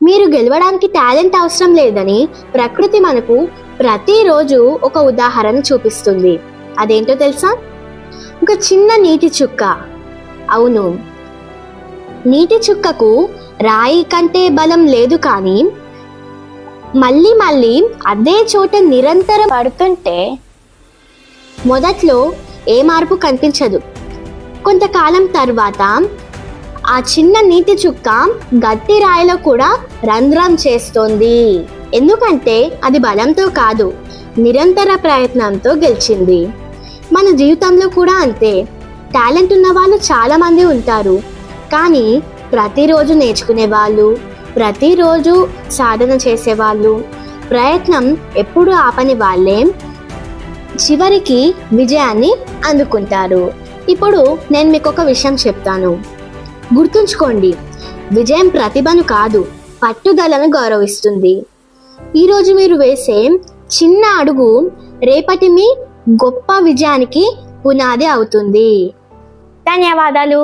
మీరు గెలవడానికి టాలెంట్ అవసరం లేదని ప్రకృతి మనకు ప్రతిరోజు ఒక ఉదాహరణ చూపిస్తుంది. అదేంటో తెలుసా? ఒక చిన్న నీటి చుక్క. అవును, నీటి చుక్కకు రాయి కంటే బలం లేదు, కానీ మళ్ళీ మళ్ళీ అదే చోట నిరంతరం పడుతుంటే మొదట్లో ఏ మార్పు కనిపించదు. కొంతకాలం తర్వాత ఆ చిన్న నీటి చుక్క గట్టి రాయిలో కూడా రంధ్రం చేస్తోంది. ఎందుకంటే అది బలంతో కాదు, నిరంతర ప్రయత్నంతో గెలిచింది. మన జీవితంలో కూడా అంతే. టాలెంట్ ఉన్న వాళ్ళు చాలా మంది ఉంటారు, కానీ ప్రతిరోజు నేర్చుకునే వాళ్ళు, ప్రతిరోజు సాధన చేసేవాళ్ళు, ప్రయత్నం ఎప్పుడు ఆపని వాళ్ళే చివరికి విజయాన్ని అందుకుంటారు. ఇప్పుడు నేను మీకు ఒక విషయం చెప్తాను. గుర్తుంచుకోండి, విజయం ప్రతిభను కాదు, పట్టుదలను గౌరవిస్తుంది. ఈరోజు మీరు వేసే చిన్న అడుగు రేపటి మీ గొప్ప విజయానికి పునాది అవుతుంది. ధన్యవాదాలు.